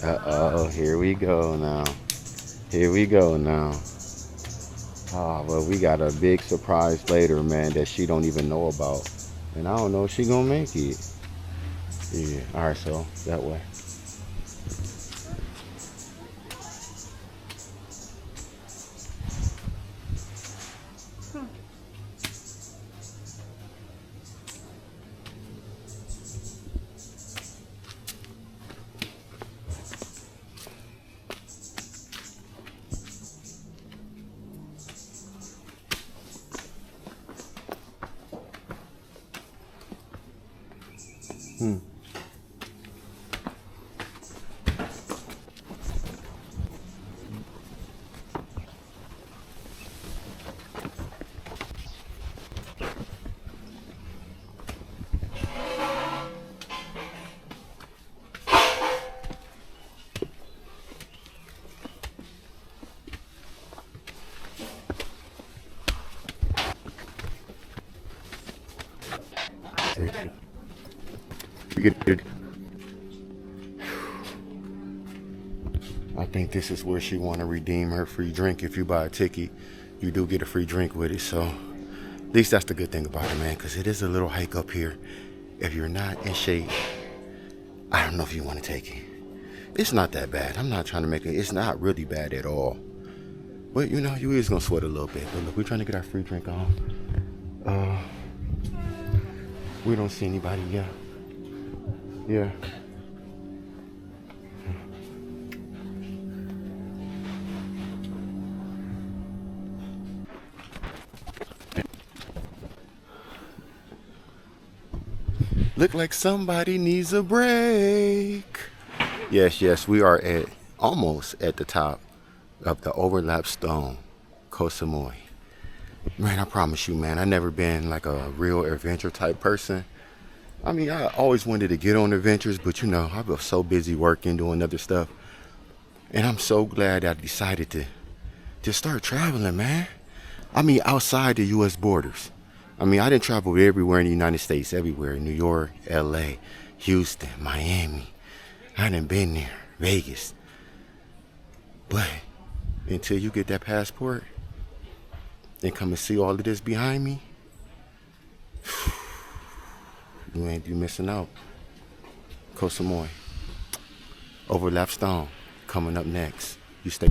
Uh-oh, here we go now. Here we go now. Oh, well, we got a big surprise later, man, that she don't even know about. And I don't know if she gonna make it. Yeah, all right, so that way. Hmm. You get- I think this is where she want to redeem her free drink. If you buy a ticket, you do get a free drink with it. So at least that's the good thing about it, man, because it is a little hike up here. If you're not in shape, I don't know if you want to take it. It's not that bad. I'm not trying to make it. It's not really bad at all. But you know, you is gonna sweat a little bit. But look, we're trying to get our free drink on. Uh, we don't see anybody yet. Yeah. Look like somebody needs a break. Yes, yes, we are at almost at the top of the overlap stone, Koh Samui. Man, I promise you, man, I never been like a real adventure type person. I mean, I always wanted to get on adventures, but you know, I was so busy working, doing other stuff. And I'm so glad I decided to start traveling, man. I mean, outside the U.S. borders. I mean, I didn't travel everywhere in the United States, everywhere. New York, L.A., Houston, Miami. I done been there, Vegas. But until you get that passport and come and see all of this behind me, you missing out. Koh Samui, Overlap Stone, coming up next. You stay.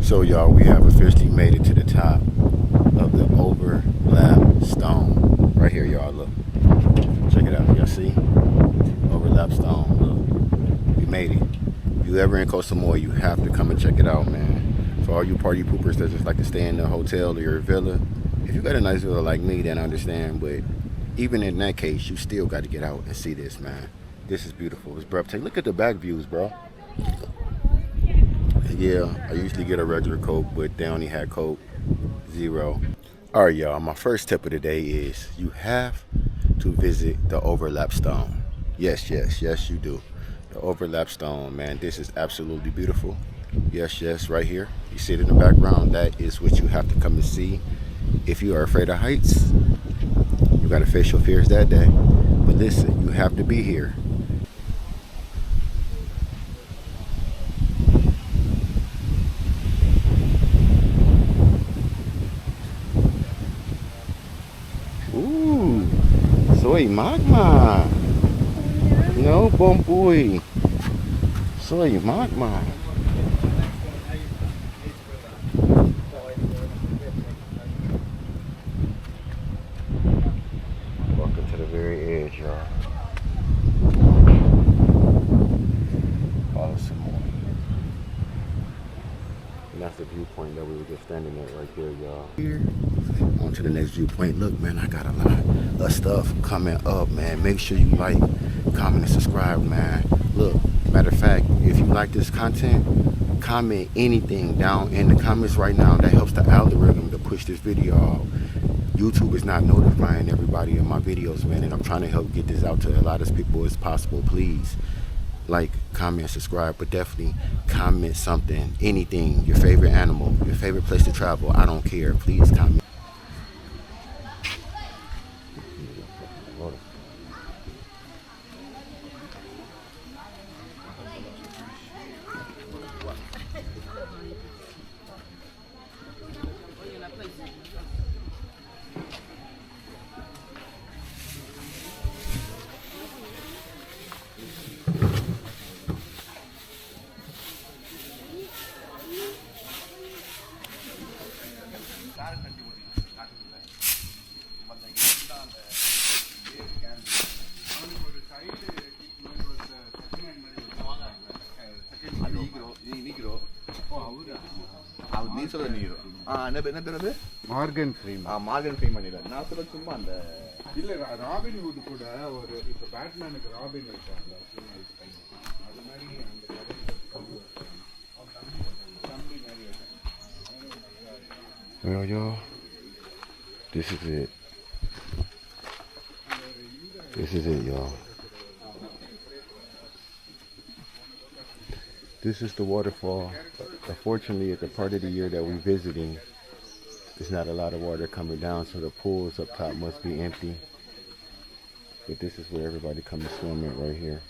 So y'all, we have officially made it to the top of the Overlap Stone. Right here, y'all, look. Check it out, y'all see? Overlap Stone, look. We made it. If you ever in Koh Samui, you have to come and check it out, man. For all you party poopers that just like to stay in the hotel or your villa, if you got a nice villa like me, then I understand, but even in that case, you still got to get out and see this, man. This is beautiful. It's breathtaking. Look at the back views, bro. Yeah, I usually get a regular Coke, but they only had Coke Zero. All right, y'all. My first tip of the day is you have to visit the Overlap Stone. Yes, yes, yes, you do. The Overlap Stone, man. This is absolutely beautiful. Yes, yes, right here. You see it in the background. That is what you have to come and see. If you are afraid of heights, you got to face your fears that day. But listen, you have to be here. Ooh, soy magma. No, bomboy. Soy magma. Welcome to the very edge, y'all. Follow some more. And that's the viewpoint that we were just standing at right there, y'all. Here, on to the next viewpoint. Look, man, I got a lot of stuff coming up, man. Make sure you like, comment, and subscribe, man. Look, matter of fact, if you like this content, comment anything down in the comments right now. That helps the algorithm to push this video out. YouTube is not notifying everybody of my videos, man, and I'm trying to help get this out to a lot of people as possible. Please like, comment, subscribe, but definitely comment something, anything, your favorite animal, your favorite place to travel. I don't care. Please comment. நீ சொல்ல நீ என்ன பேர் Morgan Freeman. Morgan Freeman இல்ல நான் சொல்ல சும்மா அந்த இல்ல ராபின் வுட் கூட ஒரு இப்ப பேட்மேனுக்கு ராபின் இருக்காங்க அது மாதிரி அந்த Well, y'all, this is it. This is it, y'all. This is the waterfall. Unfortunately, at the part of the year that we're visiting, there's not a lot of water coming down, so the pools up top must be empty. But this is where everybody comes to swim at right here.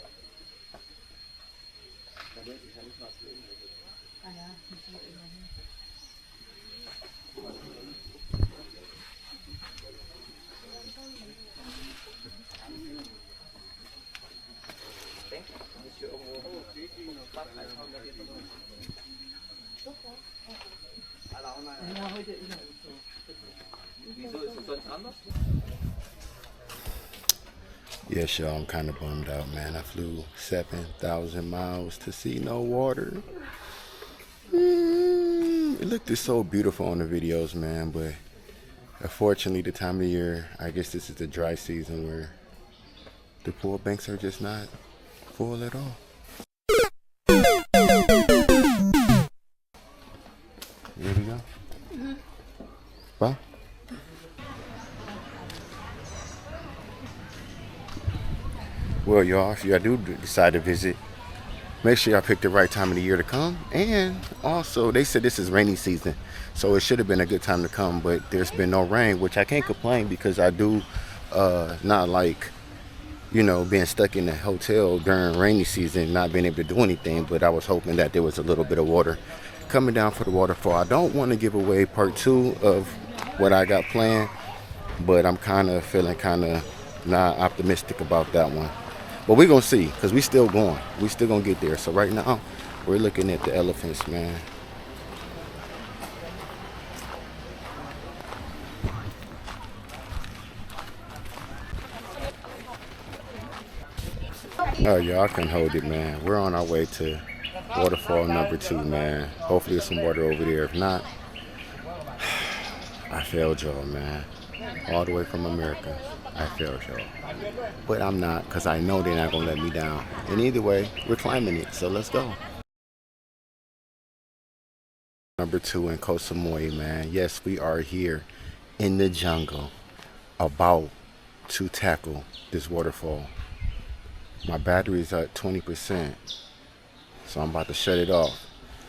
Yes, y'all, I'm kind of bummed out, man. I flew 7,000 miles to see no water. It looked so beautiful on the videos, man, but unfortunately, the time of year, I guess this is the dry season where the pool banks are just not full at all. Here we go. Bye. Well, y'all, if y'all do decide to visit, make sure y'all pick the right time of the year to come. And also, they said this is rainy season, so it should have been a good time to come, but there's been no rain, which I can't complain because I do not like, being stuck in the hotel during rainy season, not being able to do anything, but I was hoping that there was a little bit of water coming down for the waterfall. I don't want to give away part 2 of what I got planned, but I'm feeling not optimistic about that one. But we're going to see, because we still going. We still going to get there. So right now, we're looking at the elephants, man. Oh, y'all, I can hold it, man. We're on our way to waterfall number 2, man. Hopefully there's some water over there. If not, I failed y'all, man. All the way from America. I failed y'all. But I'm not, because I know they're not going to let me down. And either way, we're climbing it, so let's go. Number 2 in Koh Samui, man. Yes, we are here in the jungle, about to tackle this waterfall. My battery's at 20%, so I'm about to shut it off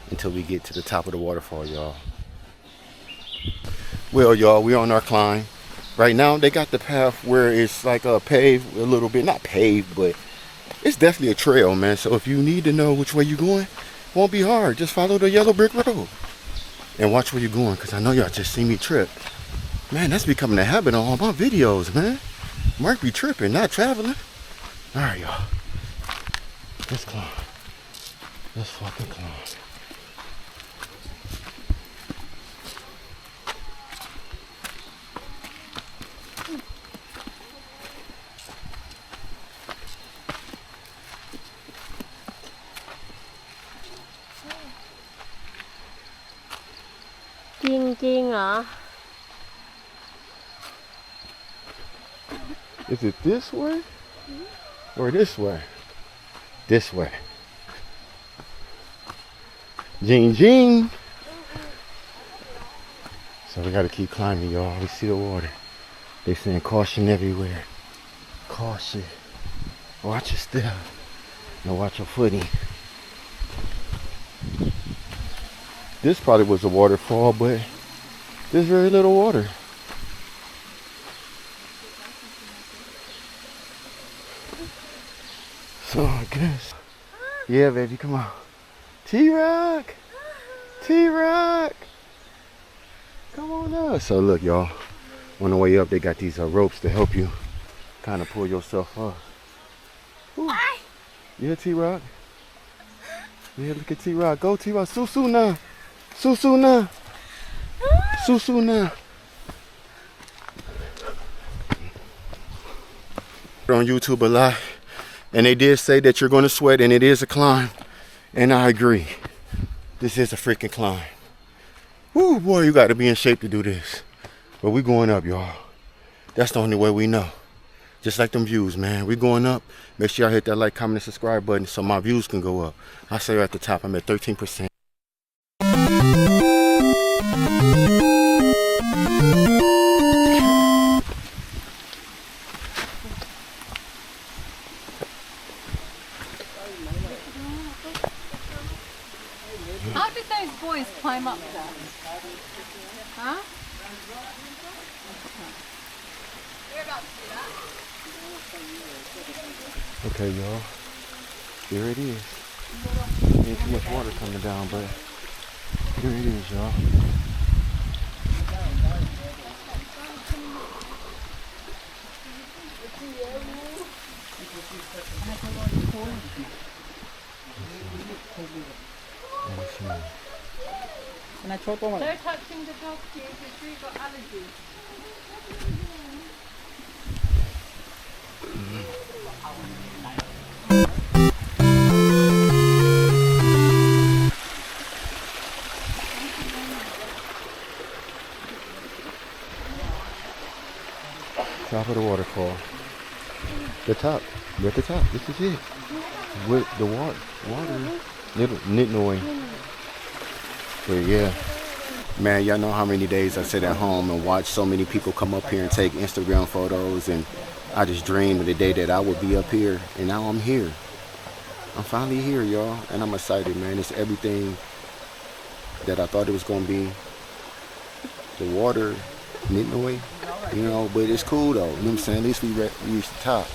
until we get to the top of the waterfall, y'all. Well, y'all, we're on our climb. Right now, they got the path where it's like paved a little bit. Not paved, but it's definitely a trail, man. So if you need to know which way you're going, it won't be hard. Just follow the yellow brick road and watch where you're going, because I know y'all just see me trip. Man, that's becoming a habit on all my videos, man. Mark be tripping, not traveling. All right, y'all. Let's climb. Let's fucking climb. Is it this way or this way? This way. Jing jing. So we gotta keep climbing, y'all. We see the water. They saying caution everywhere. Caution. Watch your step. Now watch your footing. This probably was a waterfall, but there's very little water. So I guess. Yeah, baby, come on. T-Rock! T-Rock! Come on up. So look, y'all. On the way up, they got these ropes to help you kind of pull yourself up. Ooh. Yeah, T-Rock. Yeah, look at T-Rock. Go, T-Rock. Susu now. Susu now. Susu now. On YouTube a lot, and they did say that you're going to sweat, and it is a climb, and I agree. This is a freaking climb. Woo, boy, you got to be in shape to do this. But we going up, y'all. That's the only way we know. Just like them views, man. We going up. Make sure y'all hit that like, comment, and subscribe button so my views can go up. I say at the top, I'm at 13%. How did those boys climb up there? Huh? We're about to do that. Okay, y'all. Here it is. Ain't too much water coming down, but here it is, y'all. No touching the dog, please. It's really got allergies. Top of the waterfall. The top. We're at the top. This is it. With the water. Nitnoy. But yeah. Man, y'all know how many days I sit at home and watch so many people come up here and take Instagram photos, and I just dreamed of the day that I would be up here, and now I'm here. I'm finally here, y'all, and I'm excited, man. It's everything that I thought it was gonna be. The water, Nitnoy, you know, but it's cool though. You know what I'm saying? At least we reached the top.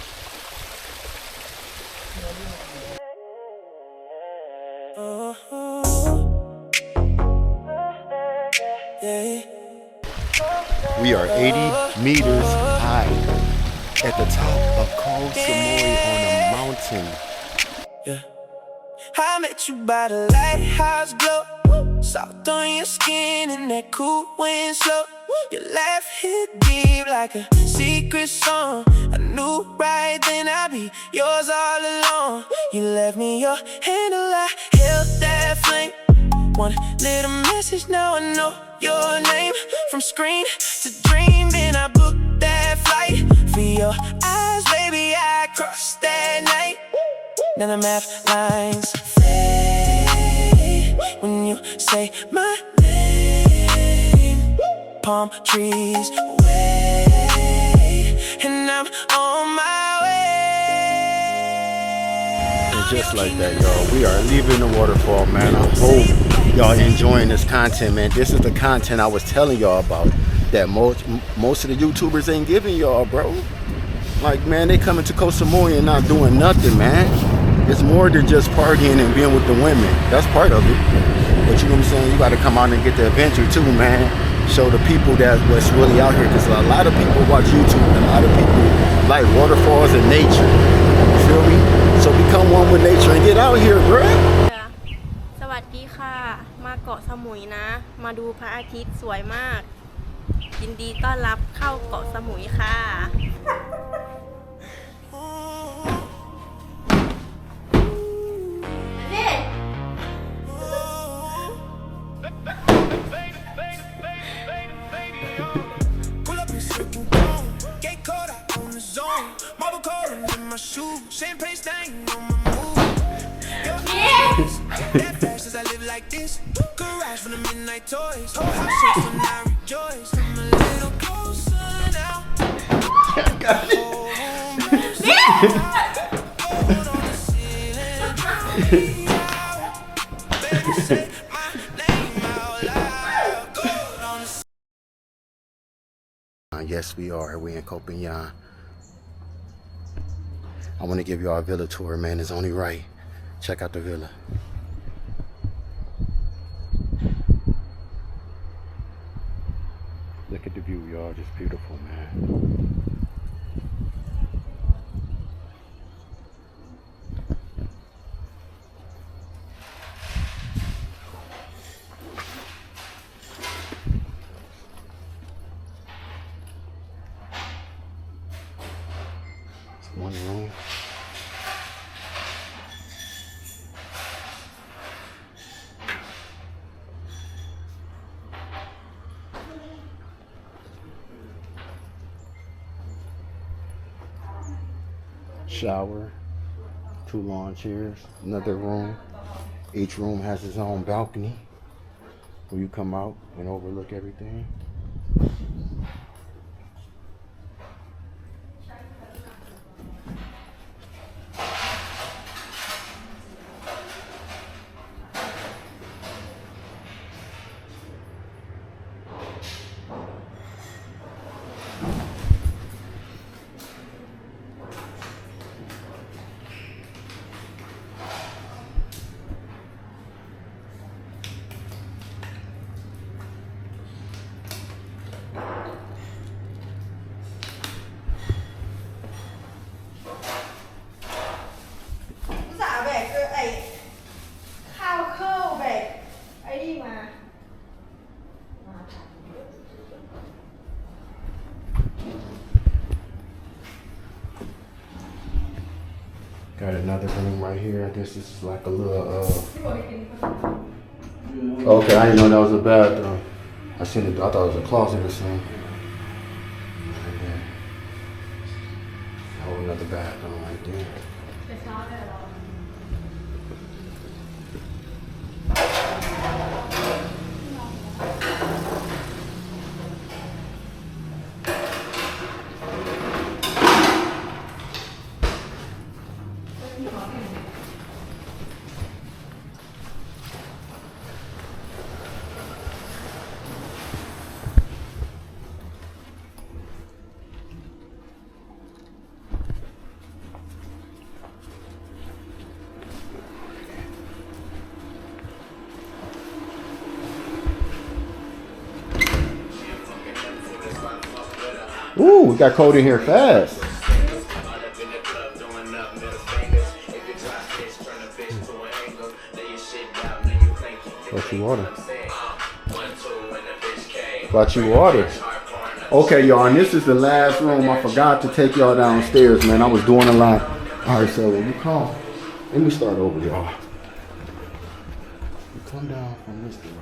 We are 80 meters high at the top of Koh Samui on a mountain. Yeah. I met you by the lighthouse glow. Soft on your skin and that cool wind slow. Your laugh hit deep like a secret song. I knew right then I'd be yours all along. You left me your handle, I held that flame. One little message, now I know your name. From screen to dream, then I booked that flight. For your eyes, baby, I crossed that night. Now the math lines fade when you say my name. Palm trees wave, and I'm on my way. And just like that, y'all, we are leaving the waterfall, man. I hope y'all enjoying this content, man. This is the content I was telling y'all about that most of the YouTubers ain't giving y'all, bro. Like, man, they coming to Koh Samui and not doing nothing, man. It's more than just partying and being with the women. That's part of it. But you know what I'm saying? You got to come out and get the adventure too, man. Show the people that what's really out here. Because a lot of people watch YouTube. And a lot of people like waterfalls and nature. You feel me? So become one with nature and get out here, bro. สวัสดีค่ะมาเกาะสมุยนะมาดูพระอาทิตย์สวยมากยินดีต้อนรับเข้าเกาะสมุยค่ะ Pull up in sipping cone, get caught out on the zone. Marble coloring in my shoes, champagne stain on my move. Your eyes, that fast as I live like this. Garage for the midnight toys. Oh, how shakes when I rejoice. I'm a little closer now. Hold on the ceiling, drown me out. Baby, say my name out loud. Gold on the Yes, we are. We in Koh Samui. I want to give y'all a villa tour, man. It's only right. Check out the villa. Look at the view, y'all. Just beautiful, man. It's one room. shower, 2 lawn chairs, another room. Each room has its own balcony where you come out and overlook everything. Got another room right here. I guess this is like a little, okay, I didn't know that was a bathroom. I seen it, I thought it was a closet or something. And then, a whole another bathroom right there. Ooh, we got cold in here fast. Got you water. Got you water. Okay, y'all, and this is the last room. I forgot to take y'all downstairs, man. I was doing a lot. All right, so when you come, let me start over, y'all. You come down from this door.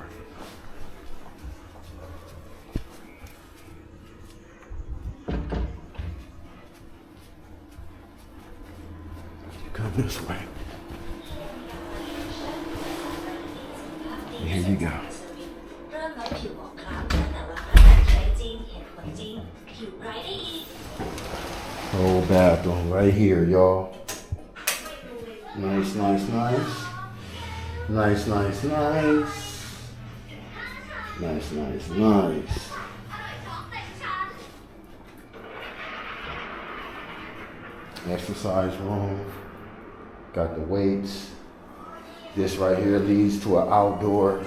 Come this way. And here you go. Whole bathroom right here, y'all. Nice, nice, nice. Nice, nice, nice. Nice, nice, nice. Exercise room. Got the weights. This right here leads to an outdoor.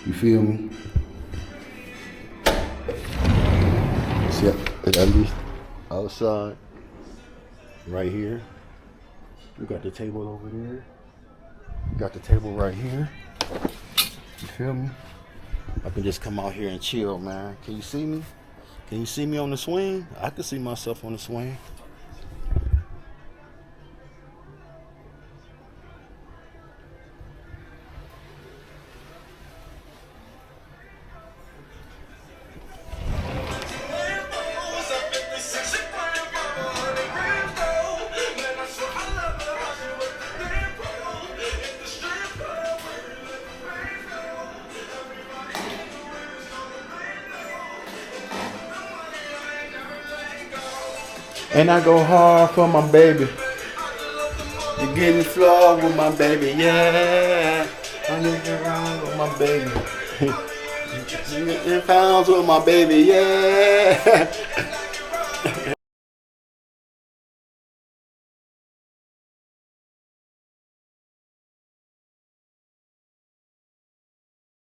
You feel me? See, at least outside. Right here. We got the table over there. We got the table right here. You feel me? I can just come out here and chill, man. Can you see me? Can you see me on the swing? I can see myself on the swing. And I go hard for my baby. You give me floor with my baby, yeah. I need you around with my baby. You get in pounds with my baby, yeah.